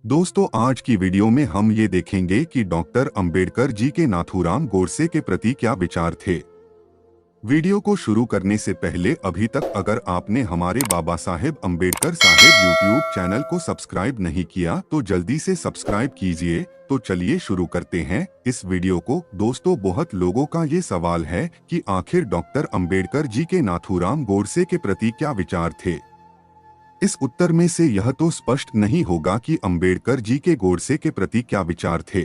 दोस्तों, आज की वीडियो में हम ये देखेंगे कि डॉक्टर अंबेडकर जी के नाथूराम गोडसे के प्रति क्या विचार थे। वीडियो को शुरू करने से पहले अभी तक अगर आपने हमारे बाबा साहेब अंबेडकर साहेब यूट्यूब चैनल को सब्सक्राइब नहीं किया तो जल्दी से सब्सक्राइब कीजिए। तो चलिए शुरू करते हैं इस वीडियो को। दोस्तों, बहुत लोगों का ये सवाल है कि आखिर डॉक्टर अंबेडकर जी के नाथूराम गोडसे के प्रति क्या विचार थे। इस उत्तर में से यह तो स्पष्ट नहीं होगा कि अंबेडकर जी के गोडसे के प्रति क्या विचार थे,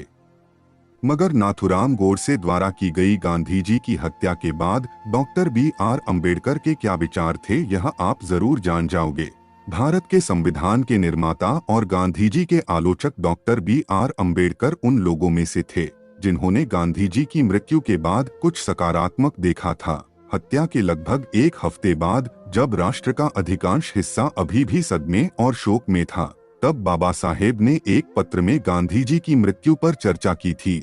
मगर नाथूराम गोडसे द्वारा की गई गांधी जी की हत्या के बाद डॉक्टर B.R. अंबेडकर के क्या विचार थे, यह आप जरूर जान जाओगे। भारत के संविधान के निर्माता और गांधी जी के आलोचक डॉक्टर B.R. अंबेडकर उन लोगों में से थे जिन्होंने गांधी जी की मृत्यु के बाद कुछ सकारात्मक देखा था। हत्या के लगभग एक हफ्ते बाद, जब राष्ट्र का अधिकांश हिस्सा अभी भी सदमे और शोक में था, तब बाबा साहेब ने एक पत्र में गांधी जी की मृत्यु पर चर्चा की थी।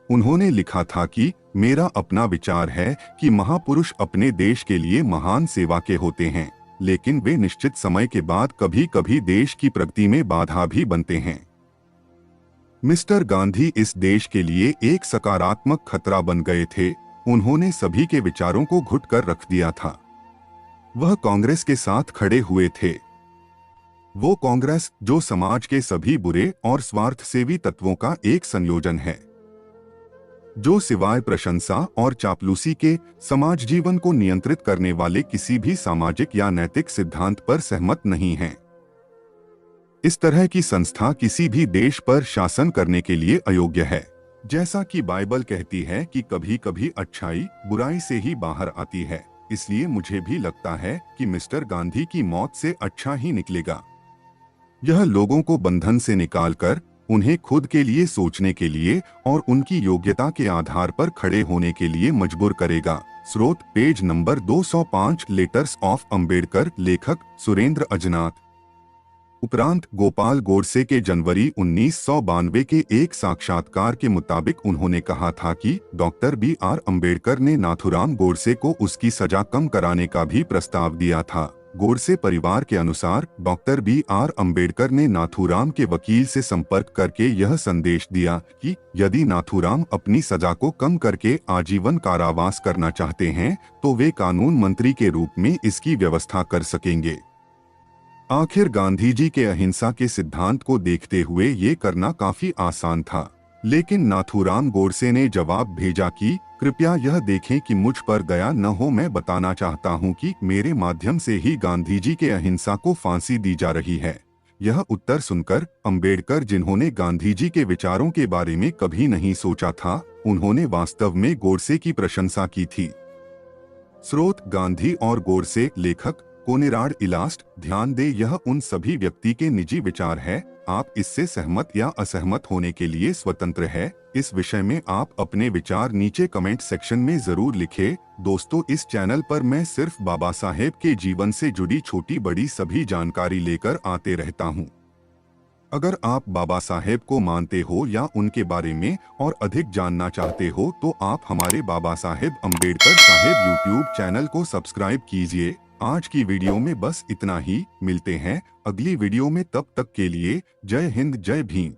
उन्होंने लिखा था कि मेरा अपना विचार है कि महापुरुष अपने देश के लिए महान सेवा के होते हैं, लेकिन वे निश्चित समय के बाद कभी कभी देश की प्रगति में बाधा भी बनते हैं। मिस्टर गांधी इस देश के लिए एक सकारात्मक खतरा बन गए थे। उन्होंने सभी के विचारों को घुट कर रख दिया था। वह कांग्रेस के साथ खड़े हुए थे। वो कांग्रेस जो समाज के सभी बुरे और स्वार्थ सेवी तत्वों का एक संयोजन है, जो सिवाय प्रशंसा और चापलूसी के समाज जीवन को नियंत्रित करने वाले किसी भी सामाजिक या नैतिक सिद्धांत पर सहमत नहीं है। इस तरह की संस्था किसी भी देश पर शासन करने के लिए अयोग्य है। जैसा कि बाइबल कहती है कि कभी कभी अच्छाई बुराई से ही बाहर आती है, इसलिए मुझे भी लगता है कि मिस्टर गांधी की मौत से अच्छा ही निकलेगा। यह लोगों को बंधन से निकालकर उन्हें खुद के लिए सोचने के लिए और उनकी योग्यता के आधार पर खड़े होने के लिए मजबूर करेगा। स्रोत page number 205, letters of Ambedkar, लेखक सुरेंद्र अजनाथ। उपरांत गोपाल गोडसे के जनवरी 1992 के एक साक्षात्कार के मुताबिक उन्होंने कहा था कि डॉक्टर B.R. अंबेडकर ने नाथूराम गोडसे को उसकी सजा कम कराने का भी प्रस्ताव दिया था। गोडसे परिवार के अनुसार डॉक्टर B.R. अंबेडकर ने नाथूराम के वकील से संपर्क करके यह संदेश दिया कि यदि नाथूराम अपनी सजा को कम करके आजीवन कारावास करना चाहते हैं तो वे कानून मंत्री के रूप में इसकी व्यवस्था कर सकेंगे। आखिर गांधी जी के अहिंसा के सिद्धांत को देखते हुए ये करना काफी आसान था, लेकिन नाथूराम गोडसे ने जवाब भेजा कि कृपया यह देखें कि मुझ पर दया न हो। मैं बताना चाहता हूं कि मेरे माध्यम से ही गांधी जी के अहिंसा को फांसी दी जा रही है। यह उत्तर सुनकर अंबेडकर, जिन्होंने गांधी जी के विचारों के बारे में कभी नहीं सोचा था, उन्होंने वास्तव में गोडसे की प्रशंसा की थी। स्रोत गांधी और गोडसे, लेखक कोनिराड इलास्ट। ध्यान दे, यह उन सभी व्यक्ति के निजी विचार है। आप इससे सहमत या असहमत होने के लिए स्वतंत्र है। इस विषय में आप अपने विचार नीचे कमेंट सेक्शन में जरूर लिखें। दोस्तों, इस चैनल पर मैं सिर्फ बाबा साहेब के जीवन से जुड़ी छोटी बड़ी सभी जानकारी लेकर आते रहता हूँ। अगर आप बाबा साहेब को मानते हो या उनके बारे में और अधिक जानना चाहते हो तो आप हमारे बाबा साहेब अंबेडकर साहेब यूट्यूब चैनल को सब्सक्राइब कीजिए। आज की वीडियो में बस इतना ही। मिलते हैं अगली वीडियो में, तब तक के लिए जय हिंद, जय भीम।